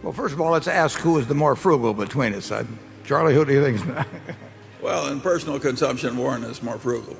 Well, first of all, let's ask who is the more frugal between us. Charlie, who do you think is? Well, in personal consumption, Warren is more frugal.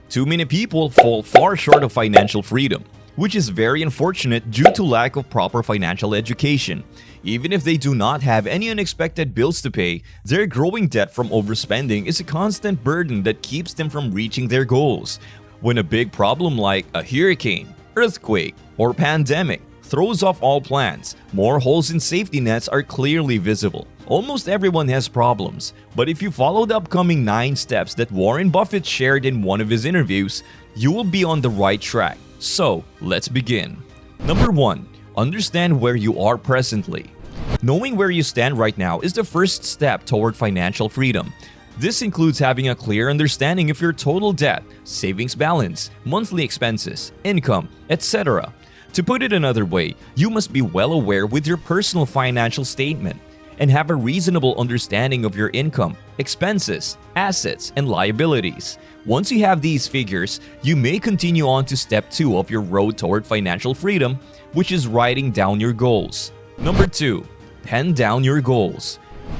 Too many people fall far short of financial freedom, which is very unfortunate due to lack of proper financial education. Even if they do not have any unexpected bills to pay, their growing debt from overspending is a constant burden that keeps them from reaching their goals. When a big problem like a hurricane, earthquake, or pandemic throws off all plans, more holes in safety nets are clearly visible. Almost everyone has problems, but if you follow the upcoming 9 steps that Warren Buffett shared in one of his interviews, you will be on the right track. So, let's begin. Number 1. Understand where you are presently. Knowing where you stand right now is the first step toward financial freedom. This includes having a clear understanding of your total debt, savings balance, monthly expenses, income, etc. To put it another way, you must be well aware with your personal financial statement and have a reasonable understanding of your income, expenses, assets, and liabilities. Once you have these figures, you may continue on to step 2 of your road toward financial freedom, which is writing down your goals. Number 2. Pen down your goals.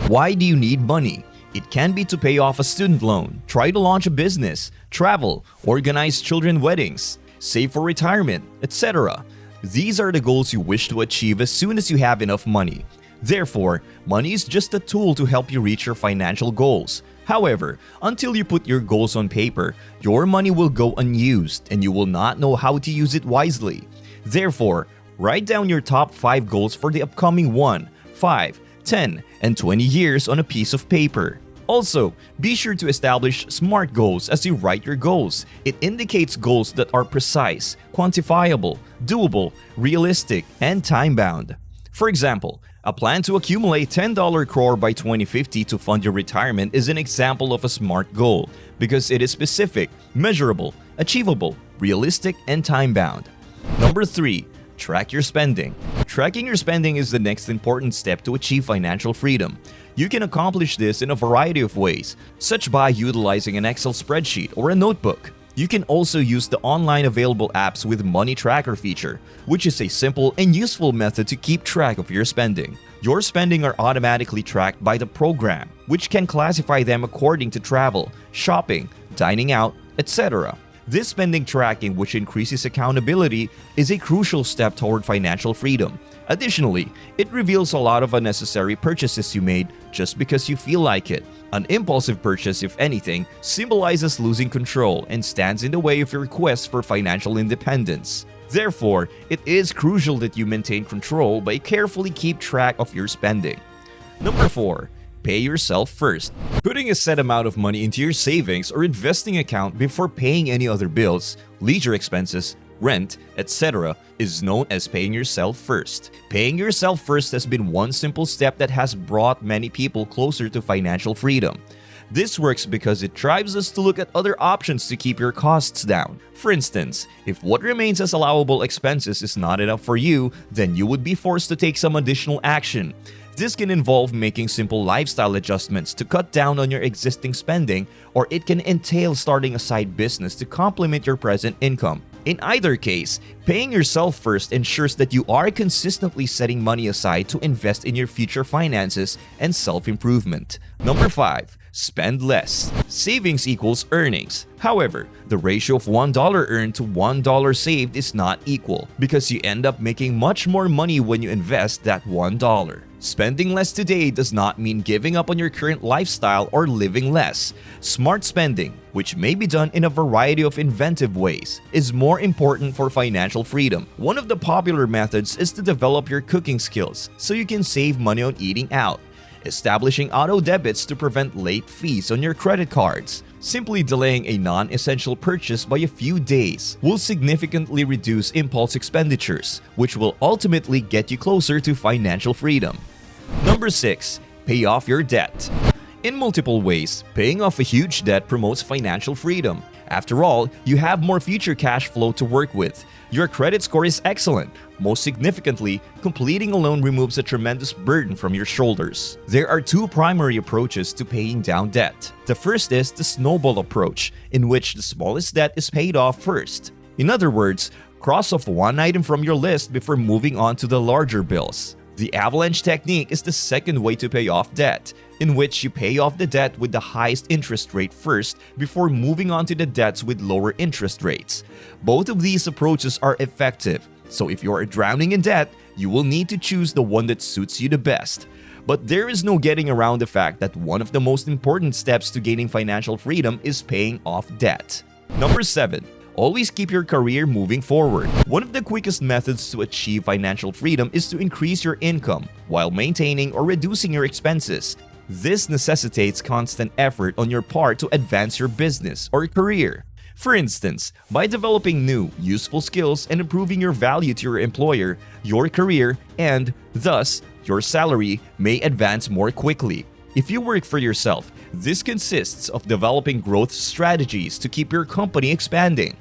Why do you need money? It can be to pay off a student loan, try to launch a business, travel, organize children's weddings, save for retirement, etc. These are the goals you wish to achieve as soon as you have enough money. Therefore, money is just a tool to help you reach your financial goals. However, until you put your goals on paper, your money will go unused and you will not know how to use it wisely. Therefore, write down your top 5 goals for the upcoming 1, 5, 10, and 20 years on a piece of paper. Also, be sure to establish SMART goals as you write your goals. It indicates goals that are precise, quantifiable, doable, realistic, and time-bound. For example, a plan to accumulate $10 crore by 2050 to fund your retirement is an example of a SMART goal because it is specific, measurable, achievable, realistic, and time-bound. Number 3. Track your spending. Tracking your spending is the next important step to achieve financial freedom. You can accomplish this in a variety of ways, such by utilizing an Excel spreadsheet or a notebook. You can also use the online available apps with Money Tracker feature, which is a simple and useful method to keep track of your spending. Your spending are automatically tracked by the program, which can classify them according to travel, shopping, dining out, etc. This spending tracking, which increases accountability, is a crucial step toward financial freedom. Additionally, it reveals a lot of unnecessary purchases you made just because you feel like it. An impulsive purchase, if anything, symbolizes losing control and stands in the way of your quest for financial independence. Therefore, it is crucial that you maintain control by carefully keep track of your spending. Number 4. Pay yourself first. Putting a set amount of money into your savings or investing account before paying any other bills, leisure expenses, rent, etc. is known as paying yourself first. Paying yourself first has been one simple step that has brought many people closer to financial freedom. This works because it drives us to look at other options to keep your costs down. For instance, if what remains as allowable expenses is not enough for you, then you would be forced to take some additional action. This can involve making simple lifestyle adjustments to cut down on your existing spending, or it can entail starting a side business to complement your present income. In either case, paying yourself first ensures that you are consistently setting money aside to invest in your future finances and self-improvement. Number 5. Spend less. Savings equals earnings. However, the ratio of $1 earned to $1 saved is not equal because you end up making much more money when you invest that $1. Spending less today does not mean giving up on your current lifestyle or living less. Smart spending, which may be done in a variety of inventive ways, is more important for financial freedom. One of the popular methods is to develop your cooking skills so you can save money on eating out. Establishing auto debits to prevent late fees on your credit cards. Simply delaying a non-essential purchase by a few days will significantly reduce impulse expenditures, which will ultimately get you closer to financial freedom. Number 6. Pay off your debt. In multiple ways, paying off a huge debt promotes financial freedom. After all, you have more future cash flow to work with. Your credit score is excellent. Most significantly, completing a loan removes a tremendous burden from your shoulders. There are 2 primary approaches to paying down debt. The first is the snowball approach, in which the smallest debt is paid off first. In other words, cross off one item from your list before moving on to the larger bills. The avalanche technique is the second way to pay off debt, in which you pay off the debt with the highest interest rate first before moving on to the debts with lower interest rates. Both of these approaches are effective, so if you are drowning in debt, you will need to choose the one that suits you the best. But there is no getting around the fact that one of the most important steps to gaining financial freedom is paying off debt. Number 7. Always keep your career moving forward. One of the quickest methods to achieve financial freedom is to increase your income while maintaining or reducing your expenses. This necessitates constant effort on your part to advance your business or career. For instance, by developing new, useful skills and improving your value to your employer, your career, and, thus, your salary may advance more quickly. If you work for yourself, this consists of developing growth strategies to keep your company expanding.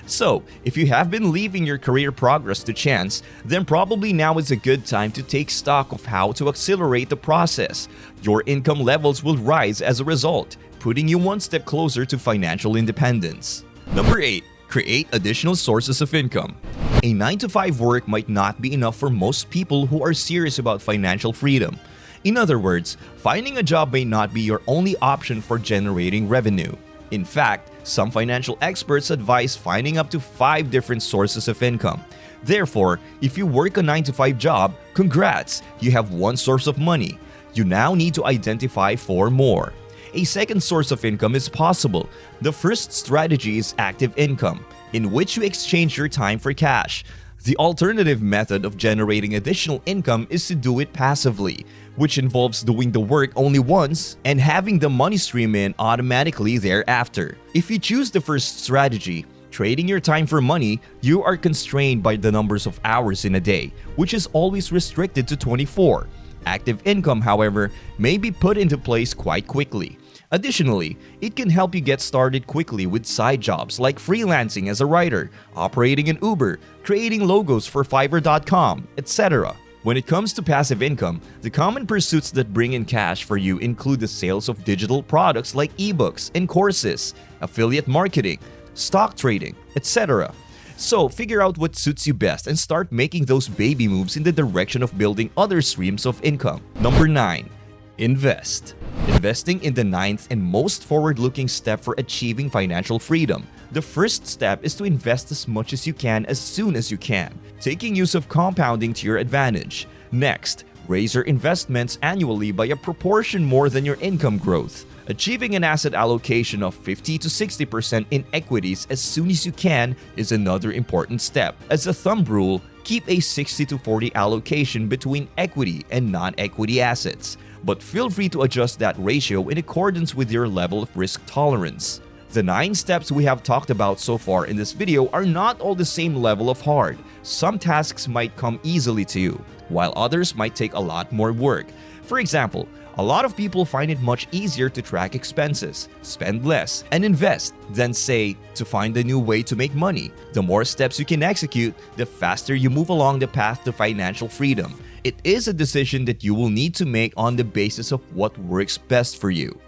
So, if you have been leaving your career progress to chance, then probably now is a good time to take stock of how to accelerate the process. Your income levels will rise as a result, putting you one step closer to financial independence. Number 8. Create additional sources of income. A 9-to-5 work might not be enough for most people who are serious about financial freedom. In other words, finding a job may not be your only option for generating revenue. In fact, some financial experts advise finding up to 5 different sources of income. Therefore, if you work a 9-to-5 job, congrats, you have one source of money. You now need to identify 4 more. A second source of income is possible. The first strategy is active income, in which you exchange your time for cash. The alternative method of generating additional income is to do it passively, which involves doing the work only once and having the money stream in automatically thereafter. If you choose the first strategy, trading your time for money, you are constrained by the numbers of hours in a day, which is always restricted to 24. Active income, however, may be put into place quite quickly. Additionally, it can help you get started quickly with side jobs like freelancing as a writer, operating an Uber, creating logos for Fiverr.com, etc. When it comes to passive income, the common pursuits that bring in cash for you include the sales of digital products like ebooks and courses, affiliate marketing, stock trading, etc. So figure out what suits you best and start making those baby moves in the direction of building other streams of income. Number 9. Invest. Investing in the 9th and most forward-looking step for achieving financial freedom. The first step is to invest as much as you can as soon as you can, taking use of compounding to your advantage. Next, raise your investments annually by a proportion more than your income growth. Achieving an asset allocation of 50 to 60% in equities as soon as you can is another important step. As a thumb rule, keep a 60 to 40 allocation between equity and non-equity assets, but feel free to adjust that ratio in accordance with your level of risk tolerance. The 9 steps we have talked about so far in this video are not all the same level of hard. Some tasks might come easily to you, while others might take a lot more work. For example, a lot of people find it much easier to track expenses, spend less, and invest than, say, to find a new way to make money. The more steps you can execute, the faster you move along the path to financial freedom. It is a decision that you will need to make on the basis of what works best for you.